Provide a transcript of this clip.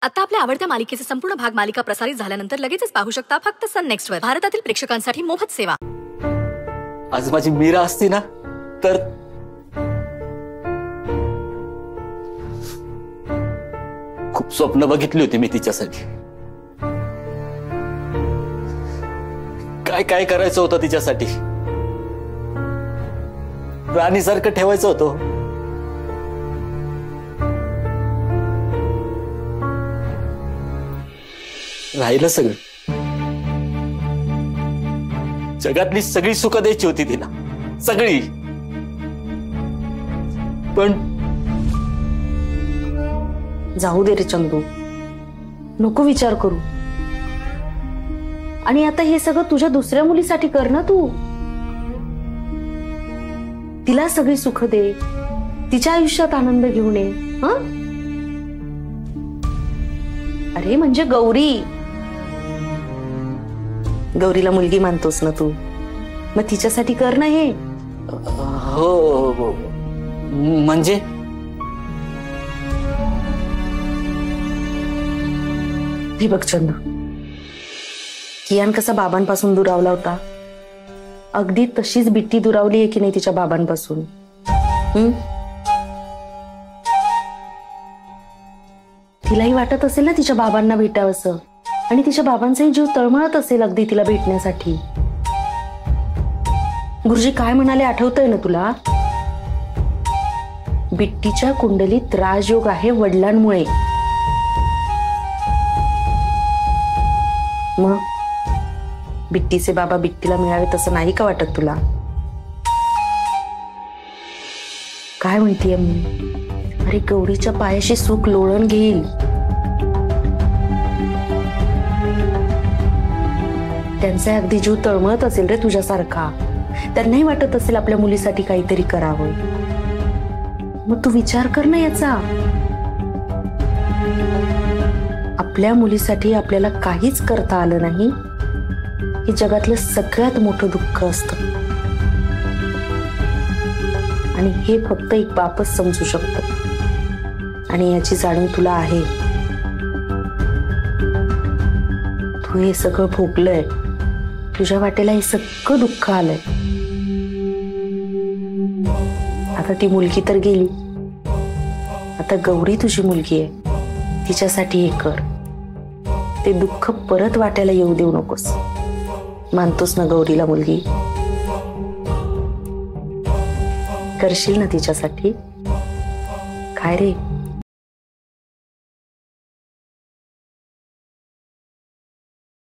आता आपल्या आवडत्या मालिकेचे संपूर्ण भाग मालिका प्रसारित झाल्यानंतर लगेचच पाहू शकता फक्त सन नेक्स्ट वर. भारतातील प्रेक्षकांसाठी मोफत सेवा. आज माझी मीरा असती ना तर खूप स्वप्न बघितली होती मी तिच्यासाठी. काय काय करायचं होतं तिच्यासाठी. राणीसारखं ठेवायचं होतं. राहिलं सगळं. जगातली सगळी सुख द्यायची होती तिला, सगळी. पण जाऊ दे रे चंदू, नको विचार करू. आणि आता हे सगळं तुझ्या दुसऱ्या मुलीसाठी कर ना तू. तिला सगळी सुख दे, तिच्या आयुष्यात आनंद घेऊन ये. अरे म्हणजे गौरीला मुलगी मानतोस ना तू, मग तिच्यासाठी कर ना हे. हो म्हणजे हे बघ चंदू, कियान कसा बाबांपासून दुरावला होता, अगदी तशीच बिट्टी दुरावली आहे की नाही तिच्या बाबांपासून. तिलाही वाटत असेल ना तिच्या बाबांना भेटावंसं, आणि तिच्या बाबांचाही जीव तळमळत असेल अगदी तिला भेटण्यासाठी. गुरुजी काय म्हणाले आठवतंय ना तुला? बिट्टीच्या कुंडलीत राजयोग आहे वडिलांमुळे. मग बिट्टीचे बाबा बिट्टीला मिळावे तसं नाही का वाटत तुला? काय म्हणतीये मी? अरे गौरीच्या पायाशी सुख लोळण घेईल. त्यांचा अगदी जीव तळमळत असेल रे तुझ्यासारखा. त्यांनाही वाटत असेल आपल्या मुलीसाठी काहीतरी करावं. मग तू विचार कर ना याचा. आपल्या मुलीसाठी आपल्याला काहीच करता आलं नाही, हे जगातलं सगळ्यात मोठं दुःख असतं. आणि हे फक्त एक बापच समजू शकतो. आणि याची जाणीव तुला आहे. तू हे सगळं भोगलंय, तुझ्या वाटेला हे सगळं दुःख आलंय. आता ती मुलगी तर गेली, आता गौरी तुझी मुलगी आहे, तिच्यासाठी हे कर. ते दुःख परत वाट्याला येऊ देऊ नकोस. मानतोस ना गौरीला मुलगी? करशील ना तिच्यासाठी? काय रे